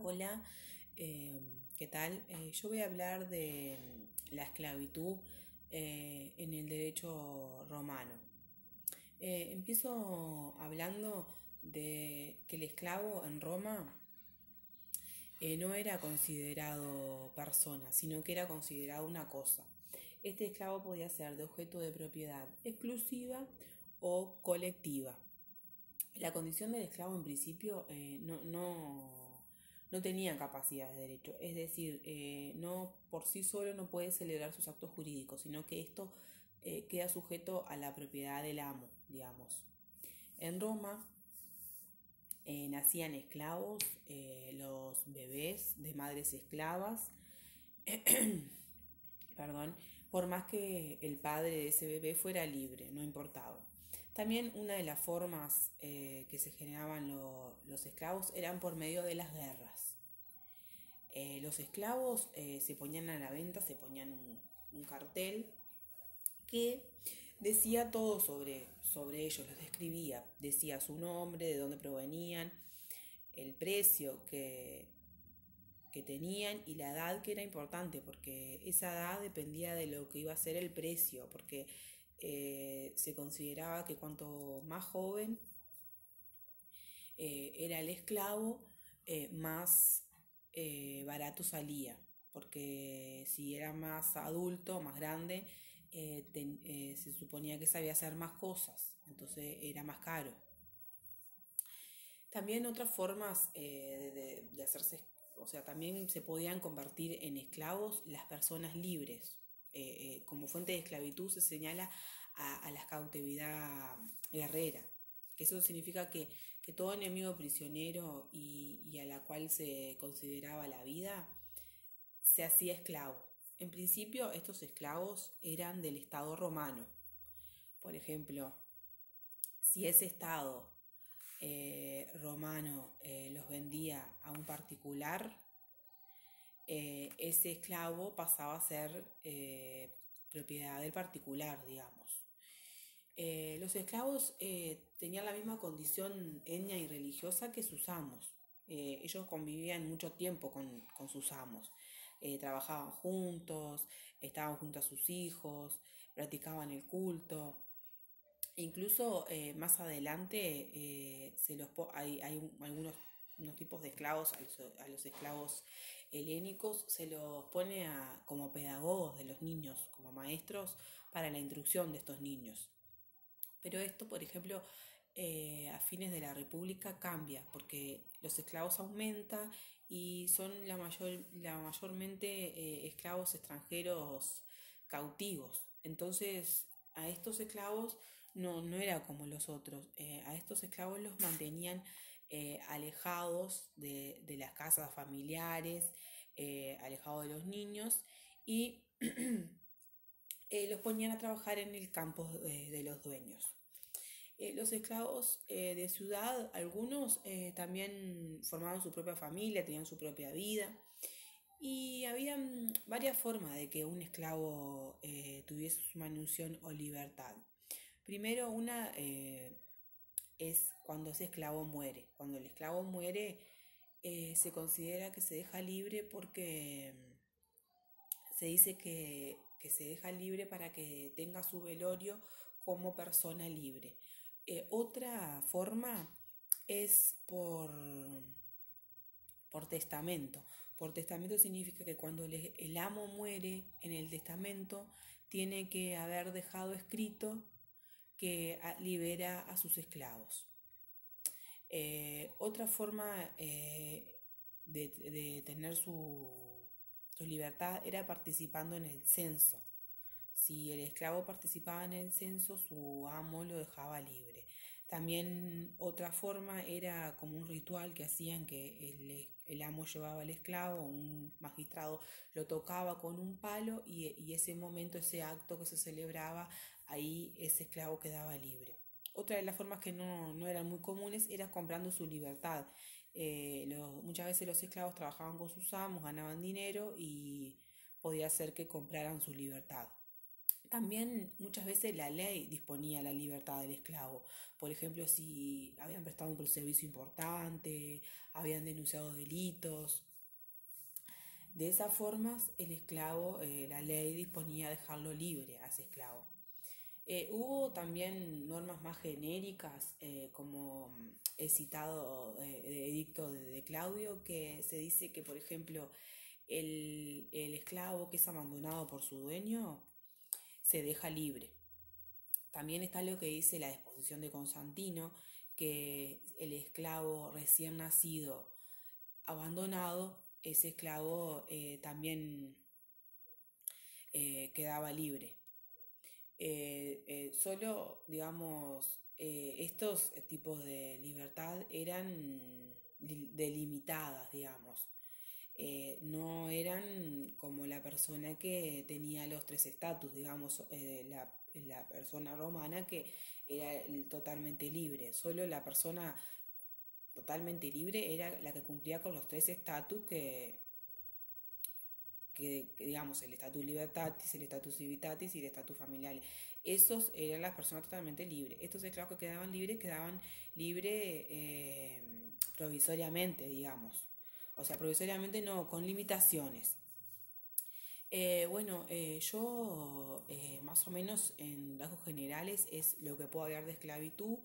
Hola, ¿qué tal? Yo voy a hablar de la esclavitud en el derecho romano. Empiezo hablando de que el esclavo en Roma no era considerado persona, sino que era considerado una cosa. Este esclavo podía ser de objeto de propiedad exclusiva o colectiva. La condición del esclavo en principio no tenía capacidad de derecho, es decir, no por sí solo no puede celebrar sus actos jurídicos, sino que esto queda sujeto a la propiedad del amo, digamos. En Roma nacían esclavos, los bebés de madres esclavas, perdón, por más que el padre de ese bebé fuera libre, no importaba. También una de las formas que se generaban los esclavos eran por medio de las guerras. Los esclavos se ponían a la venta, se ponían un cartel que decía todo sobre ellos, los describía, decía su nombre, de dónde provenían, el precio que tenían y la edad, que era importante porque esa edad dependía de lo que iba a ser el precio, porque se consideraba que cuanto más joven era el esclavo, más barato salía, porque si era más adulto, más grande, se suponía que sabía hacer más cosas, entonces era más caro. También otras formas de hacerse, o sea, también se podían convertir en esclavos las personas libres. Como fuente de esclavitud se señala a la cautividad guerrera, que eso significa que todo enemigo prisionero y a la cual se consideraba la vida se hacía esclavo. En principio estos esclavos eran del Estado romano. Por ejemplo, si ese Estado romano los vendía a un particular, ese esclavo pasaba a ser propiedad del particular, digamos. Los esclavos tenían la misma condición etnia y religiosa que sus amos. Ellos convivían mucho tiempo con sus amos. Trabajaban juntos, estaban junto a sus hijos, practicaban el culto. Incluso más adelante hay algunos unos tipos de esclavos, a los esclavos helénicos se los pone como pedagogos de los niños, como maestros para la instrucción de estos niños. Pero esto, por ejemplo, a fines de la República cambia, porque los esclavos aumentan y son mayormente esclavos extranjeros cautivos. Entonces, a estos esclavos no era como los otros. A estos esclavos los mantenían alejados de las casas familiares, alejados de los niños y los ponían a trabajar en el campo de los dueños. Los esclavos de ciudad, algunos también formaban su propia familia, tenían su propia vida. Y había varias formas de que un esclavo tuviese su manutención o libertad. Primero, una es cuando ese esclavo muere. Cuando el esclavo muere, se considera que se deja libre porque se dice que se deja libre para que tenga su velorio como persona libre. Otra forma es por testamento. Por testamento significa que cuando el amo muere en el testamento, tiene que haber dejado escrito que libera a sus esclavos. Otra forma de tener su libertad era participando en el censo. Si el esclavo participaba en el censo, su amo lo dejaba libre. También otra forma era como un ritual que hacían, que el amo llevaba al esclavo, un magistrado lo tocaba con un palo y ese momento, ese acto que se celebraba, ahí ese esclavo quedaba libre. Otra de las formas que no eran muy comunes era comprando su libertad. Muchas veces los esclavos trabajaban con sus amos, ganaban dinero y podía ser que compraran su libertad. También muchas veces la ley disponía la libertad del esclavo. Por ejemplo, si habían prestado un servicio importante, habían denunciado delitos. De esas formas, el esclavo, la ley disponía de dejarlo libre a ese esclavo. Hubo también normas más genéricas, como he citado de edicto de Claudio, que se dice que, por ejemplo, el esclavo que es abandonado por su dueño se deja libre. También está lo que dice la disposición de Constantino, que el esclavo recién nacido abandonado, ese esclavo también quedaba libre. Solo, digamos, estos tipos de libertad eran delimitadas, digamos. No eran como la persona que tenía los tres estatus, digamos, la persona romana que era totalmente libre. Solo la persona totalmente libre era la que cumplía con los tres estatus que digamos, el estatus libertatis, el estatus civitatis y el estatus familiar. Esos eran las personas totalmente libres. Estos esclavos que quedaban libres provisoriamente, digamos. O sea, provisoriamente no, con limitaciones. Yo más o menos en rasgos generales es lo que puedo hablar de esclavitud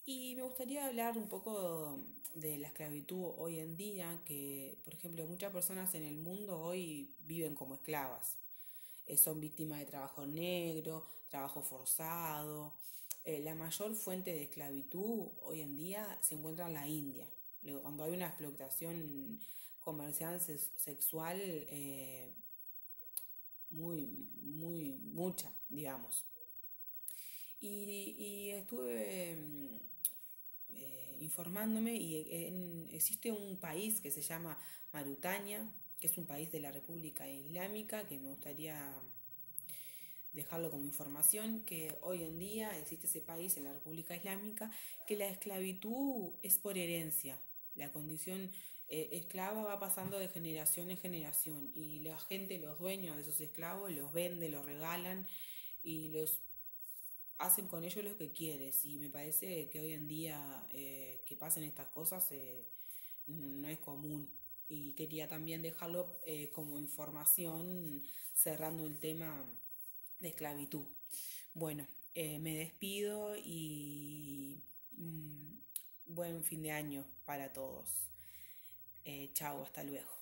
y me gustaría hablar un poco de la esclavitud hoy en día, que por ejemplo muchas personas en el mundo hoy viven como esclavas. Son víctimas de trabajo negro, trabajo forzado. La mayor fuente de esclavitud hoy en día se encuentra en la India. Cuando hay una explotación comercial sexual mucha, digamos. Y estuve informándome y existe un país que se llama Mauritania, que es un país de la República Islámica, que me gustaría dejarlo como información, que hoy en día existe ese país en la República Islámica, que la esclavitud es por herencia. La condición esclava va pasando de generación en generación y la gente, los dueños de esos esclavos, los venden, los regalan y los hacen con ellos lo que quieren. Y me parece que hoy en día que pasen estas cosas no es común. Y quería también dejarlo como información cerrando el tema de esclavitud. Bueno, me despido y buen fin de año para todos. Chao, hasta luego.